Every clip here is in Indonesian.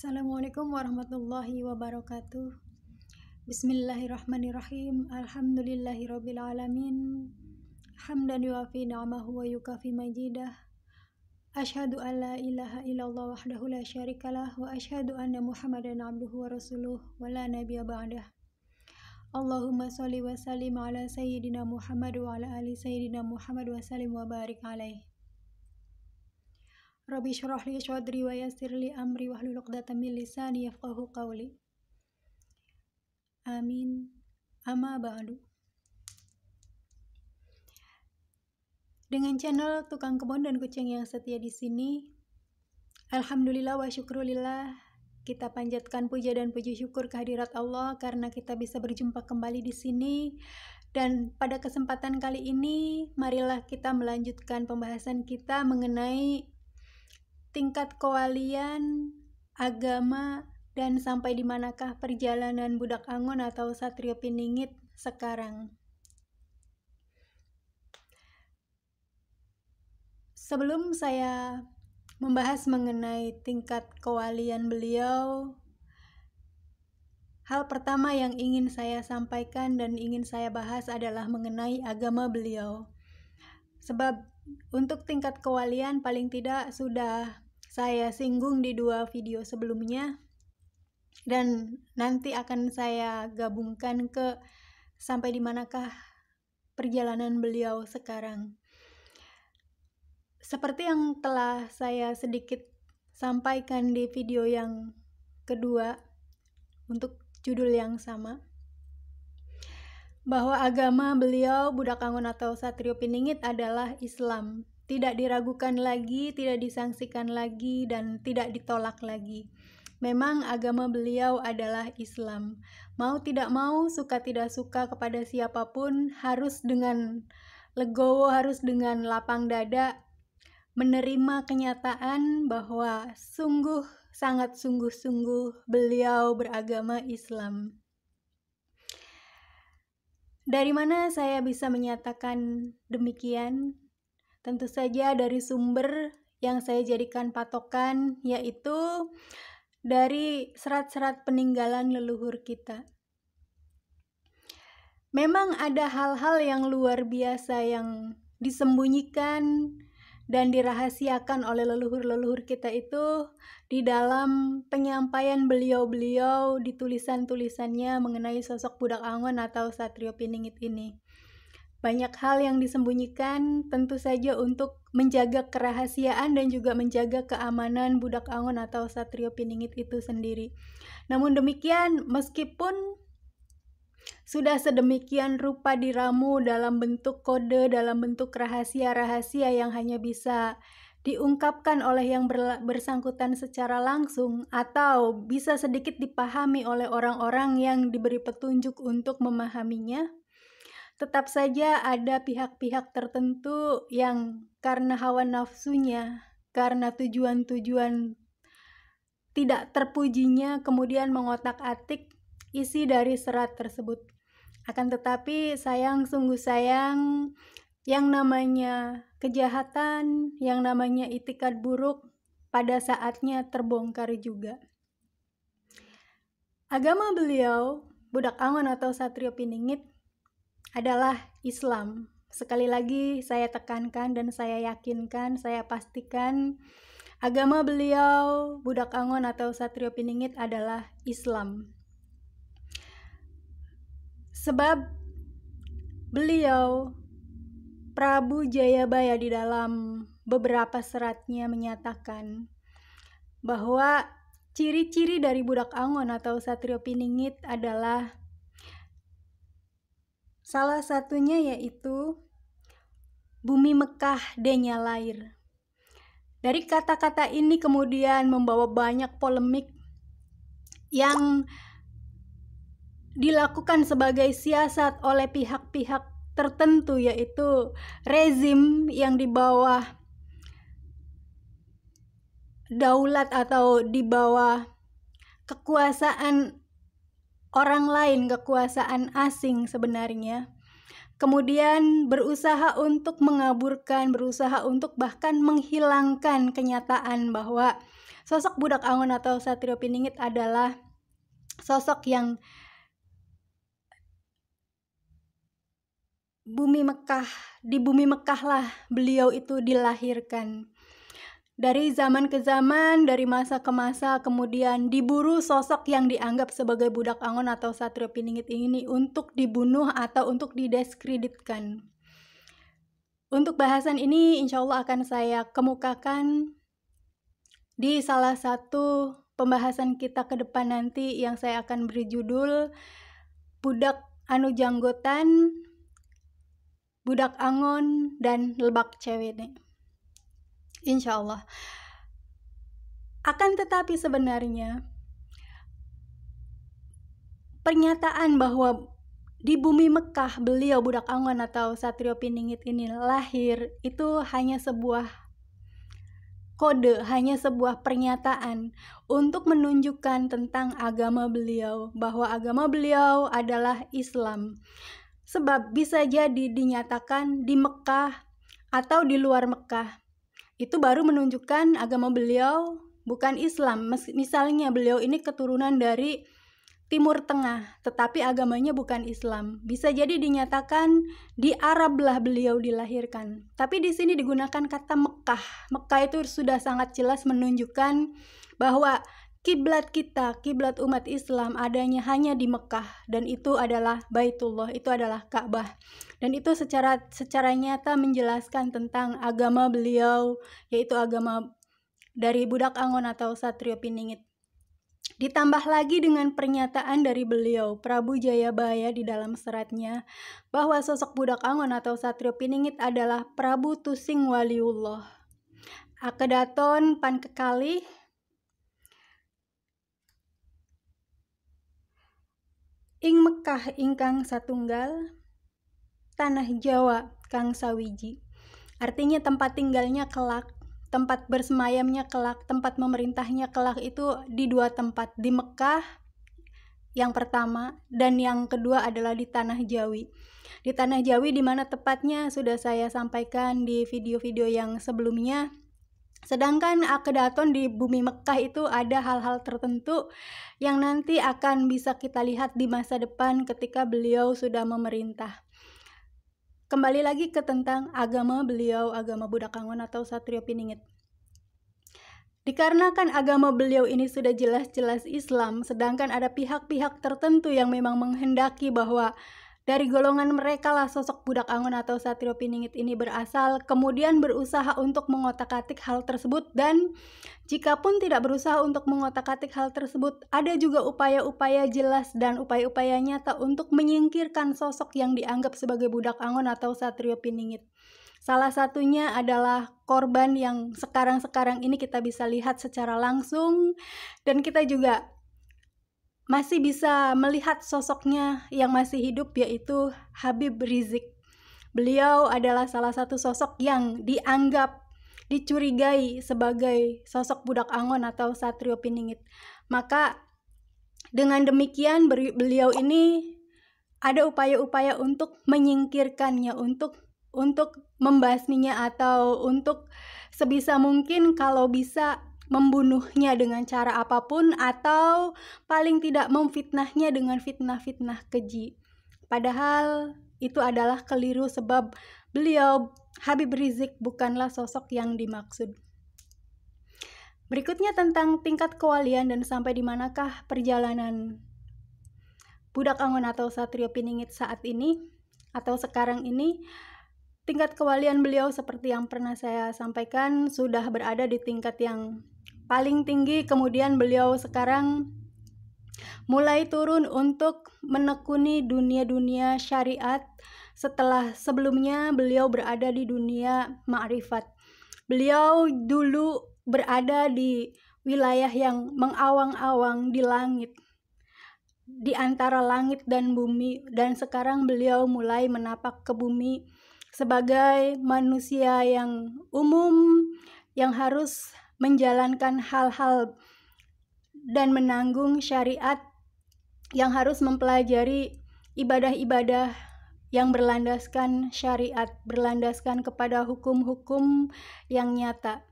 Assalamualaikum warahmatullahi wabarakatuh. Bismillahirrahmanirrahim. Alhamdulillahirabbil alamin. Hamdan yuafi ni'amahu wa yukafi majidah. Asyhadu an la ilaha illallah wahdahu la syarikalah wa asyhadu anna Muhammadan abduhu wa rasuluh wa la nabiyya ba'dah. Allahumma shalli wa sallim ala sayyidina Muhammad wa ala ali sayyidina Muhammad wa sallim wa barik alaihi. Rabbi shrah li sadri wa yassir li amri wahlul 'uqdatam min lisani yafqahu qawli. Amin. Amma ba'du. Dengan channel Tukang Kebon dan Kucing yang setia di sini, alhamdulillah wa syukrulillah, kita panjatkan puja dan puji syukur kehadirat Allah karena kita bisa berjumpa kembali di sini. Dan pada kesempatan kali ini, marilah kita melanjutkan pembahasan kita mengenai tingkat kewalian, agama, dan sampai di manakah perjalanan Budak Angon atau Satrio Piningit sekarang. Sebelum saya membahas mengenai tingkat kewalian beliau, hal pertama yang ingin saya sampaikan dan ingin saya bahas adalah mengenai agama beliau. Sebab untuk tingkat kewalian paling tidak sudah saya singgung di 2 video sebelumnya, dan nanti akan saya gabungkan ke sampai di manakah perjalanan beliau sekarang. Seperti yang telah saya sedikit sampaikan di video yang kedua untuk judul yang sama, bahwa agama beliau Budak Angon atau Satrio Piningit adalah Islam. Tidak diragukan lagi, tidak disangsikan lagi, dan tidak ditolak lagi. Memang agama beliau adalah Islam. Mau tidak mau, suka tidak suka kepada siapapun, harus dengan legowo, harus dengan lapang dada menerima kenyataan bahwa sangat sungguh-sungguh beliau beragama Islam. Dari mana saya bisa menyatakan demikian? Tentu saja dari sumber yang saya jadikan patokan, yaitu dari serat-serat peninggalan leluhur kita. Memang ada hal-hal yang luar biasa yang disembunyikan dan dirahasiakan oleh leluhur-leluhur kita itu di dalam penyampaian beliau-beliau di tulisan-tulisannya mengenai sosok Budak Angon atau Satrio Piningit ini. Banyak hal yang disembunyikan tentu saja untuk menjaga kerahasiaan dan juga menjaga keamanan Budak Angon atau Satrio Piningit itu sendiri. Namun demikian, meskipun sudah sedemikian rupa diramu dalam bentuk kode, dalam bentuk rahasia-rahasia yang hanya bisa diungkapkan oleh yang bersangkutan secara langsung atau bisa sedikit dipahami oleh orang-orang yang diberi petunjuk untuk memahaminya, tetap saja ada pihak-pihak tertentu yang karena hawa nafsunya, karena tujuan-tujuan tidak terpujinya, kemudian mengotak-atik isi dari serat tersebut. Akan tetapi sungguh sayang, yang namanya kejahatan, yang namanya itikad buruk pada saatnya terbongkar juga. Agama beliau, Budak Angon atau Satrio Piningit, adalah Islam. Sekali lagi saya tekankan dan saya yakinkan, saya pastikan agama beliau Budak Angon atau Satrio Piningit adalah Islam. Sebab beliau Prabu Jayabaya di dalam beberapa seratnya menyatakan bahwa ciri-ciri dari Budak Angon atau Satrio Piningit adalah salah satunya yaitu bumi Mekah denya lair. Dari kata-kata ini kemudian membawa banyak polemik yang dilakukan sebagai siasat oleh pihak-pihak tertentu, yaitu rezim yang di bawah daulat atau di bawah kekuasaan orang lain, kekuasaan asing sebenarnya. Kemudian berusaha untuk mengaburkan, berusaha untuk bahkan menghilangkan kenyataan bahwa Sosok Budak Angon atau Satrio Piningit adalah sosok yang di bumi Mekah lah beliau itu dilahirkan. Dari zaman ke zaman, dari masa ke masa, kemudian diburu sosok yang dianggap sebagai Budak Angon atau Satrio Piningit ini untuk dibunuh atau untuk didiskreditkan. Untuk bahasan ini insya Allah akan saya kemukakan di salah satu pembahasan kita ke depan nanti yang saya akan beri judul Budak Anu Janggotan, Budak Angon, dan Lebak Cewene. Insya Allah. Akan tetapi sebenarnya pernyataan bahwa di bumi Mekah beliau Budak Angon atau Satrio Piningit ini lahir itu hanya sebuah kode, hanya sebuah pernyataan untuk menunjukkan tentang agama beliau, bahwa agama beliau adalah Islam. Sebab bisa jadi dinyatakan di Mekah atau di luar Mekah itu baru menunjukkan agama beliau bukan Islam. Misalnya beliau ini keturunan dari Timur Tengah, tetapi agamanya bukan Islam. Bisa jadi dinyatakan di Arab lah beliau dilahirkan. Tapi di sini digunakan kata Mekah. Mekah itu sudah sangat jelas menunjukkan bahwa kiblat kita, kiblat umat Islam adanya hanya di Mekah, dan itu adalah Baitullah, itu adalah Ka'bah. Dan itu secara nyata menjelaskan tentang agama beliau, yaitu agama dari Budak Angon atau Satrio Piningit. Ditambah lagi dengan pernyataan dari beliau, Prabu Jayabaya di dalam seratnya, bahwa sosok Budak Angon atau Satrio Piningit adalah Prabu Tusing Waliullah. Akedaton pan kekalih ing Mekah ingkang satunggal, tanah Jawa kang sawiji. Artinya tempat tinggalnya kelak, tempat bersemayamnya kelak, tempat memerintahnya kelak itu di dua tempat, di Mekah yang pertama dan yang kedua adalah di Tanah Jawi. Di Tanah Jawi di mana tepatnya sudah saya sampaikan di video-video yang sebelumnya. Sedangkan akedaton di bumi Mekah itu ada hal-hal tertentu yang nanti akan bisa kita lihat di masa depan ketika beliau sudah memerintah. Kembali lagi ke tentang agama beliau, agama Budak Angon atau Satrio Piningit. Dikarenakan agama beliau ini sudah jelas-jelas Islam, sedangkan ada pihak-pihak tertentu yang memang menghendaki bahwa dari golongan mereka lah sosok Budak Angon atau Satrio Piningit ini berasal, kemudian berusaha untuk mengotak-atik hal tersebut, dan jikapun tidak berusaha untuk mengotak-atik hal tersebut, ada juga upaya-upaya jelas dan upaya-upaya nyata untuk menyingkirkan sosok yang dianggap sebagai Budak Angon atau Satrio Piningit. Salah satunya adalah korban yang sekarang-sekarang ini kita bisa lihat secara langsung, dan kita juga masih bisa melihat sosoknya yang masih hidup, yaitu Habib Rizik. Beliau adalah salah satu sosok yang dianggap, dicurigai sebagai sosok Budak Angon atau Satrio Piningit. Maka dengan demikian beliau ini ada upaya-upaya untuk menyingkirkannya, untuk membasminya, atau untuk sebisa mungkin kalau bisa membunuhnya dengan cara apapun, atau paling tidak memfitnahnya dengan fitnah-fitnah keji. Padahal itu adalah keliru, sebab beliau Habib Rizik bukanlah sosok yang dimaksud. Berikutnya tentang tingkat kewalian dan sampai di manakah perjalanan Budak Angon atau Satrio Piningit saat ini atau sekarang ini. Tingkat kewalian beliau seperti yang pernah saya sampaikan sudah berada di tingkat yang paling tinggi, kemudian beliau sekarang mulai turun untuk menekuni dunia-dunia syariat setelah sebelumnya beliau berada di dunia ma'rifat. Beliau dulu berada di wilayah yang mengawang-awang di langit, di antara langit dan bumi, dan sekarang beliau mulai menapak ke bumi sebagai manusia yang umum yang harus menjalankan hal-hal dan menanggung syariat, yang harus mempelajari ibadah-ibadah yang berlandaskan syariat, berlandaskan kepada hukum-hukum yang nyata.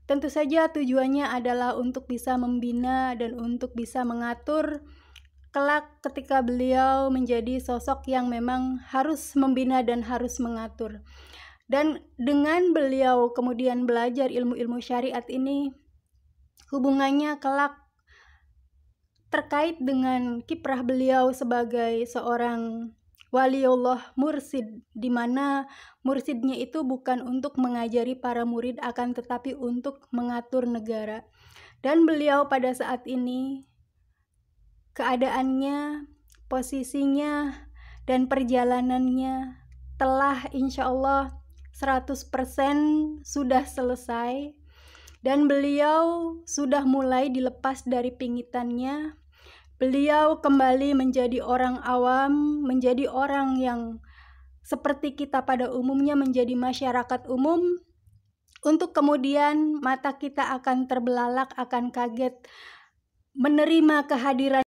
tentu saja tujuannya adalah untuk bisa membina dan untuk bisa mengatur kelak ketika beliau menjadi sosok yang memang harus membina dan harus mengatur. Dan dengan beliau kemudian belajar ilmu-ilmu syariat ini, hubungannya kelak terkait dengan kiprah beliau sebagai seorang waliullah mursid, di mana mursidnya itu bukan untuk mengajari para murid, akan tetapi untuk mengatur negara. Dan beliau pada saat ini keadaannya, posisinya, dan perjalanannya telah insya Allah 100% sudah selesai, dan beliau sudah mulai dilepas dari pingitannya. Beliau kembali menjadi orang awam, menjadi orang yang seperti kita pada umumnya, menjadi masyarakat umum, untuk kemudian mata kita akan terbelalak, akan kaget menerima kehadiran